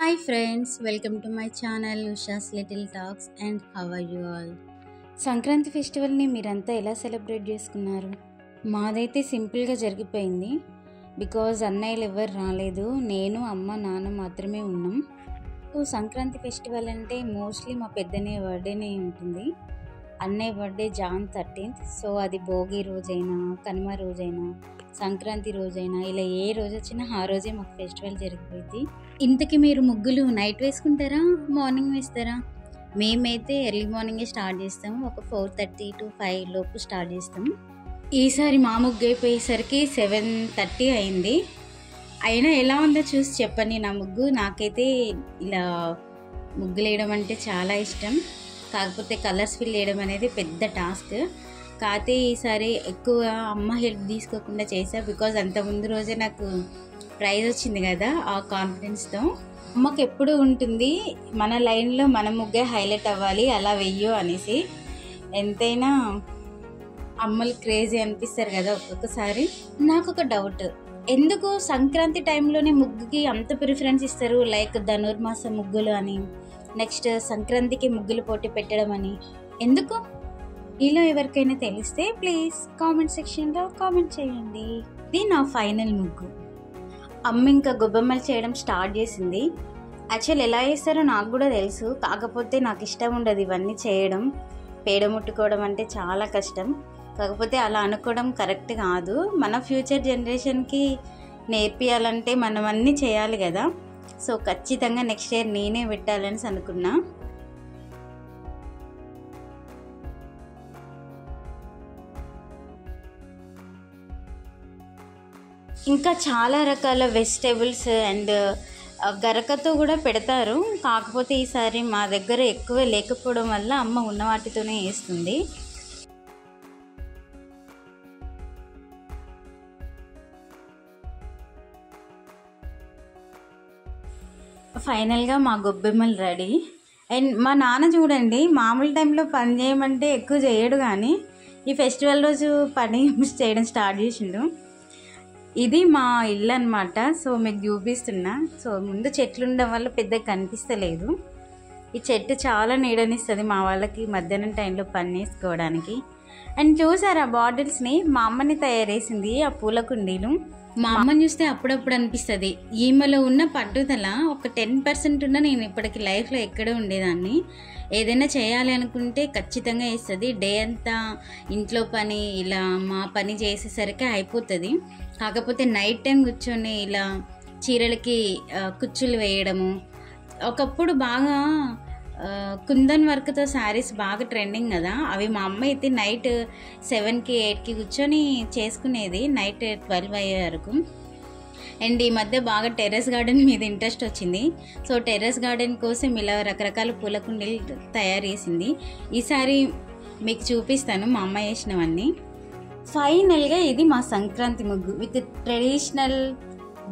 Hi friends, welcome to my channel Usha's Little Talks and how are you all? Sankranti ఫెస్టివల్ని మీరంతా ఎలా celebrate చేసుకున్నారు? మాదైతే సింపుల్గా జరిగిపోయింది. బికాజ్ అన్నయ్యలు ఎవరు రాలేదు, నేను అమ్మ నాన్న మాత్రమే ఉన్నాం. సో సంక్రాంతి ఫెస్టివల్ అంటే మోస్ట్లీ మా పెద్దన్నయ్య బర్త్డేనే ఉంటుంది. అన్నయ్య బర్త్డే Jan 13th. సో అది భోగి రోజైనా, కనుమ రోజైనా, సంక్రాంతి రోజైనా ఇలా ఏ రోజు వచ్చినా ఆ రోజే మాకు ఫెస్టివల్ జరిగిపోయింది. ఇంతకీ మీరు ముగ్గులు నైట్ వేసుకుంటారా, మార్నింగ్ వేస్తారా? మేమైతే ఎర్లీ మార్నింగే స్టార్ట్ చేస్తాము. ఒక 4:30 to 5 లోపు స్టార్ట్ చేస్తాము. ఈసారి మా ముగ్గు అయిపోయేసరికి 7:30 అయింది. అయినా ఎలా ఉందో చూసి చెప్పండి నా ముగ్గు. నాకైతే ఇలా ముగ్గులు వేయడం అంటే చాలా ఇష్టం. కాకపోతే కలర్స్ ఫిల్ చేయడం అనేది పెద్ద టాస్క్. కాకపోతే ఈసారి ఎక్కువ అమ్మ హెల్ప్ తీసుకోకుండా చేసా. బికాజ్ అంత ముందు రోజే నాకు ప్రైజ్ వచ్చింది కదా, ఆ కాన్ఫిడెన్స్తో. అమ్మకి ఎప్పుడు ఉంటుంది మన లైన్లో మన ముగ్గే హైలైట్ అవ్వాలి, అలా వెయ్యు అనేసి. ఎంతైనా అమ్మలు క్రేజీ అనిపిస్తారు కదా ఒక్కొక్కసారి. నాకు ఒక డౌట్, ఎందుకు సంక్రాంతి టైంలోనే ముగ్గుకి అంత ప్రిఫరెన్స్ ఇస్తారు? లైక్ ధనుర్మాస ముగ్గులు అని, నెక్స్ట్ సంక్రాంతికి ముగ్గులు పోటీ పెట్టడం అని ఎందుకు? ఇలా ఎవరికైనా తెలిస్తే ప్లీజ్ కామెంట్ సెక్షన్లో కామెంట్ చేయండి. ఇది నా ఫైనల్ ముగ్గు. అమ్మ ఇంకా గొబ్బెమ్మలు చేయడం స్టార్ట్ చేసింది. యాక్చువల్ ఎలా చేస్తారో నాకు కూడా తెలుసు, కాకపోతే నాకు ఇష్టం ఉండదు ఇవన్నీ చేయడం. పేడ ముట్టుకోవడం అంటే చాలా కష్టం. కాకపోతే అలా అనుకోవడం కరెక్ట్ కాదు. మన ఫ్యూచర్ జనరేషన్కి నేర్పియాలంటే మనం అన్నీ చేయాలి కదా. సో ఖచ్చితంగా నెక్స్ట్ ఇయర్ నేనే పెట్టాలని అనుకున్నా. ఇంకా చాలా రకాల వెజిటేబుల్స్ అండ్ గరకతో కూడా పెడతారు. కాకపోతే ఈసారి మా దగ్గర ఎక్కువ లేకపోవడం వల్ల అమ్మ ఉన్న వాటితోనే వేస్తుంది. ఫైనల్గా మా గొబ్బెమ్మలు రెడీ. అండ్ మా నాన్న చూడండి, మామూలు టైంలో పని చేయమంటే ఎక్కువ చేయడు, కానీ ఈ ఫెస్టివల్ రోజు పని చేయడం స్టార్ట్ చేసిండు. ఇది మా ఇల్లు అనమాట. సో మీకు చూపిస్తున్నా. సో ముందు చెట్లు ఉండడం వల్ల పెద్దగా కనిపిస్తలేదు. ఈ చెట్టు చాలా నీడనిస్తుంది మా వాళ్ళకి మధ్యాహ్నం టైంలో పని వేసుకోవడానికి. అండ్ చూసారు ఆ బాటిల్స్ని మా అమ్మని తయారు చేసింది, ఆ పూల కుండీలు. మా అమ్మని చూస్తే అప్పుడప్పుడు అనిపిస్తుంది ఈమెలో ఉన్న పట్టుదల ఒక 10% ఉన్న నేను ఇప్పటికి లైఫ్లో ఎక్కడో ఉండేదాన్ని. ఏదైనా చేయాలి అనుకుంటే ఖచ్చితంగా వేస్తుంది. డే అంతా ఇంట్లో పని ఇలా మా పని చేసేసరికి అయిపోతుంది. కాకపోతే నైట్ టైం కూర్చొని ఇలా చీరలకి కుచ్చులు వేయడము. ఒకప్పుడు బాగా కుందన్ వర్క్తో శారీస్ బాగా ట్రెండింగ్ కదా, అవి మా అమ్మ అయితే నైట్ 7కి 8కి కూర్చొని చేసుకునేది, నైట్ 12 అయ్యే వరకు. అండ్ ఈ మధ్య బాగా టెర్రస్ గార్డెన్ మీద ఇంట్రెస్ట్ వచ్చింది. సో టెర్రస్ గార్డెన్ కోసం ఇలా రకరకాల పూల కుండీలు తయారు చేసింది. ఈసారి మీకు చూపిస్తాను మా అమ్మ చేసినవన్నీ. ఫైనల్గా ఇది మా సంక్రాంతి ముగ్గు విత్ ట్రెడిషనల్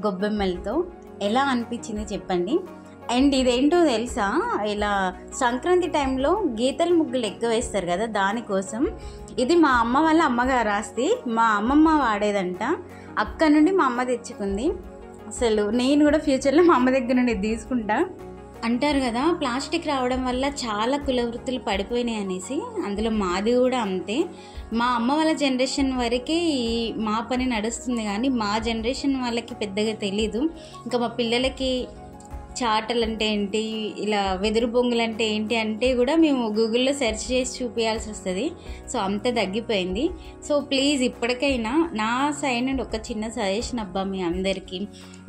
గొబ్బెమ్మలతో. ఎలా అనిపించింది చెప్పండి. అండ్ ఇదేంటో తెలుసా, ఇలా సంక్రాంతి టైంలో గీతల ముగ్గులు ఎక్కువ వేస్తారు కదా, దానికోసం. ఇది మా అమ్మ వాళ్ళ అమ్మగారు ఆస్తి, మా అమ్మమ్మ వాడేదంట. అక్క నుండి మా అమ్మ తెచ్చుకుంది. అసలు నేను కూడా ఫ్యూచర్లో మా అమ్మ దగ్గర నుండి తీసుకుంటా. అంటారు కదా ప్లాస్టిక్ రావడం వల్ల చాలా కుల వృత్తులు పడిపోయినాయి అనేసి, అందులో మాది కూడా అంతే. మా అమ్మ వాళ్ళ జనరేషన్ వరకే మా పని నడుస్తుంది, కానీ మా జనరేషన్ వాళ్ళకి పెద్దగా తెలీదు. ఇంకా మా పిల్లలకి చాటలు అంటే ఏంటి, ఇలా వెదురు బొంగులు అంటే ఏంటి అంటే కూడా మేము గూగుల్లో సెర్చ్ చేసి చూపించాల్సి వస్తుంది. సో అంత తగ్గిపోయింది. సో ప్లీజ్ ఇప్పటికైనా నా సైడ్ నుండి ఒక చిన్న సజెషన్ అబ్బా మీ అందరికీ,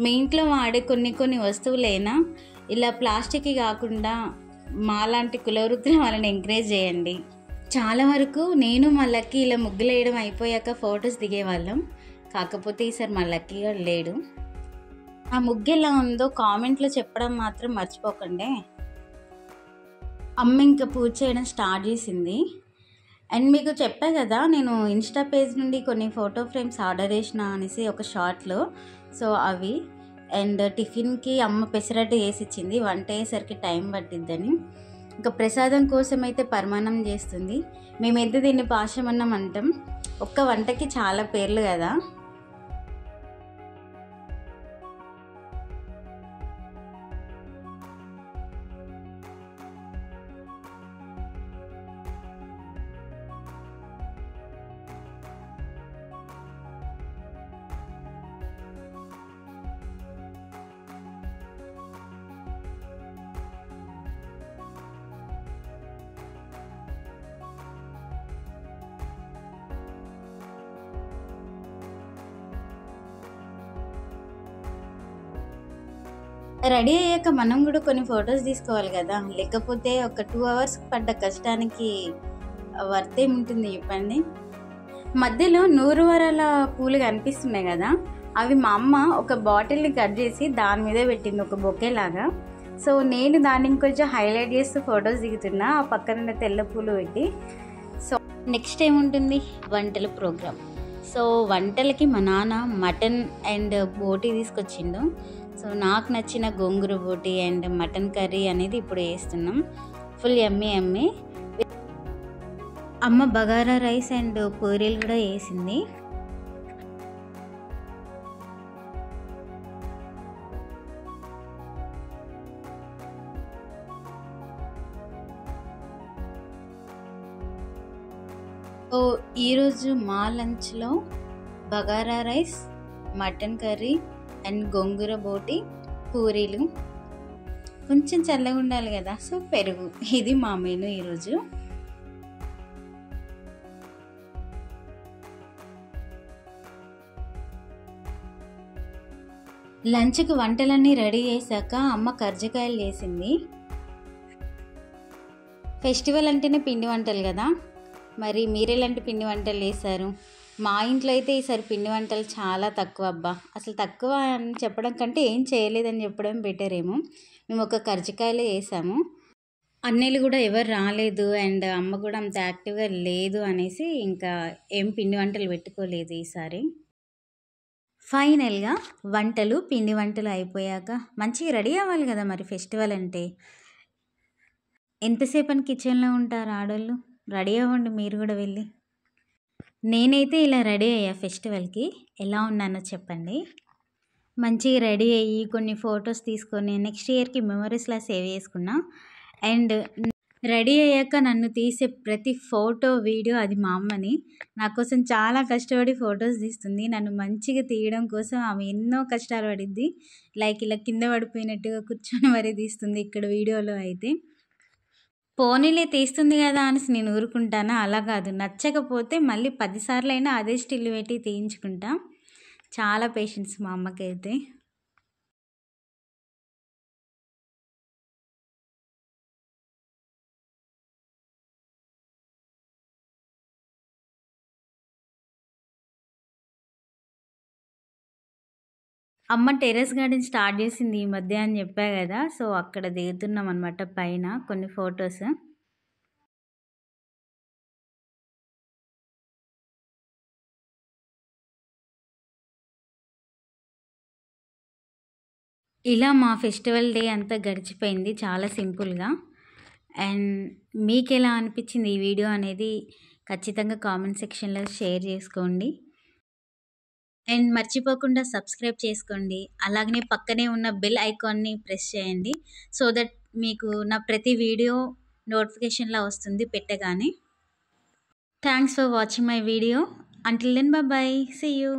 మీ ఇంట్లో వాడే కొన్ని వస్తువులైనా ఇలా ప్లాస్టిక్ కాకుండా మాలాంటి కులవృత్తుల వాళ్ళని ఎంకరేజ్ చేయండి. చాలా వరకు నేను మా లక్కీ ఇలా ముగ్గులు వేయడం అయిపోయాక ఫొటోస్ దిగేవాళ్ళం. కాకపోతే ఈసారి మా లక్కీగా లేడు. ఆ ముగ్గు ఎలా ఉందో కామెంట్లో చెప్పడం మాత్రం మర్చిపోకండి. అమ్మ ఇంకా పూజ చేయడం స్టార్ట్ చేసింది. అండ్ మీకు చెప్పా కదా నేను ఇన్స్టా పేజ్ నుండి కొన్ని ఫోటో ఫ్రేమ్స్ ఆర్డర్ చేసిన అనేసి ఒక షార్ట్లో. సో అవి. అండ్ టిఫిన్కి అమ్మ పెసరట్టు వేసి ఇచ్చింది, వంట అయ్యేసరికి టైం పట్టిద్దని. ఇంకా ప్రసాదం కోసం అయితే పరమాన్నం చేస్తుంది. మేమైతే దీన్ని పాశమన్నం అంటాం. ఒక్క వంటకి చాలా పేర్లు కదా. రెడీ అయ్యాక మనం కూడా కొన్ని ఫొటోస్ తీసుకోవాలి కదా, లేకపోతే ఒక 2 అవర్స్ పడ్డ కష్టానికి వర్త్ ఏముంటుంది చెప్పండి. మధ్యలో 100 వరాల పూలు కనిపిస్తున్నాయి కదా, అవి మా అమ్మ ఒక బాటిల్ని కట్ చేసి దాని మీద పెట్టింది ఒక బొకే లాగా. సో నేను దాన్ని ఇంకొంచెం హైలైట్ చేస్తూ ఫొటోస్ దిగుతున్నా ఆ పక్కన తెల్ల పూలు పెట్టి. సో నెక్స్ట్ ఏముంటుంది, వంటల ప్రోగ్రామ్. సో వంటలకి మా నాన్న మటన్ అండ్ బోటీ తీసుకొచ్చిండు. సో నాకు నచ్చిన గోంగూర బోటీ అండ్ మటన్ కర్రీ అనేది ఇప్పుడు వేస్తున్నాం. ఫుల్ యమ్మీ యమ్మీ. అమ్మ బగారా రైస్ అండ్ పూరీలు కూడా వేసింది. సో ఈరోజు మా లంచ్లో bagara rice, mutton curry and gongura boti, పూరీలు, కొంచెం చల్లగా ఉండాలి కదా, సో పెరుగు. ఇది మా మెనూ ఈరోజు. లంచ్కి వంటలన్నీ రెడీ చేశాక అమ్మ కర్జికాయలు చేసింది. ఫెస్టివల్ అంటేనే పిండి వంటలు కదా, మరి మీరెలాంటి పిండి వంటలు చేశారు? మా ఇంట్లో అయితే ఈసారి పిండి వంటలు చాలా తక్కువ అబ్బా. అసలు తక్కువ అని చెప్పడం కంటే ఏం చేయలేదని చెప్పడం బెటర్ ఏమో. మేము ఒక కర్జికాయలే చేసాము. అన్నయ్యలు కూడా ఎవరు రాలేదు అండ్ అమ్మ కూడా అంత యాక్టివ్గా లేదు అనేసి ఇంకా ఏం పిండి వంటలు పెట్టుకోలేదు ఈసారి. ఫైనల్గా పిండి వంటలు అయిపోయాక మంచిగా రెడీ అవ్వాలి కదా మరి ఫెస్టివల్ అంటే. ఎంతసేపు అని కిచెన్లో ఉంటారు ఆడోళ్ళు? రెడీ అవ్వండి మీరు కూడా వెళ్ళి. నేనైతే ఇలా రెడీ అయ్యా ఫెస్టివల్కి. ఎలా ఉన్నానో చెప్పండి. మంచిగా రెడీ అయ్యి కొన్ని ఫొటోస్ తీసుకొని నెక్స్ట్ ఇయర్కి మెమరీస్లా సేవ్ చేసుకున్నా. అండ్ రెడీ అయ్యాక నన్ను తీసే ప్రతి ఫోటో వీడియో అది మా అమ్మని. నా కోసం చాలా కష్టపడి ఫొటోస్ తీస్తుంది. నన్ను మంచిగా తీయడం కోసం ఆమె ఎన్నో కష్టాలు పడిద్ది. లైక్ ఇలా కింద పడిపోయినట్టుగా కూర్చొని మరీ తీస్తుంది ఇక్కడ వీడియోలో అయితే. పోనీలే తీస్తుంది కదా అనేసి నేను ఊరుకుంటానా? అలా కాదు, నచ్చకపోతే మళ్ళీ 10 సార్లు అయినా అదే స్టిల్ పెట్టి తీయించుకుంటా. చాలా పేషెన్స్ మా అమ్మకైతే. అమ్మ టెర్రస్ గార్డెన్ స్టార్ట్ చేసింది ఈ మధ్య అని చెప్పా కదా, సో అక్కడ దిగుతున్నాం అనమాట పైన కొన్ని ఫొటోస్. ఇలా మా ఫెస్టివల్ డే అంతా గడిచిపోయింది చాలా సింపుల్గా. అండ్ మీకు ఎలా అనిపించింది ఈ వీడియో అనేది ఖచ్చితంగా కామెంట్ సెక్షన్లో షేర్ చేసుకోండి. అండ్ మర్చిపోకుండా సబ్స్క్రైబ్ చేసుకోండి. అలాగనే పక్కనే ఉన్న బెల్ ఐకాన్ని ప్రెస్ చేయండి. సో దట్ మీకు నా ప్రతి వీడియో నోటిఫికేషన్లా వస్తుంది పెట్టగానే. Thanks for watching my video. Until then bye, see you.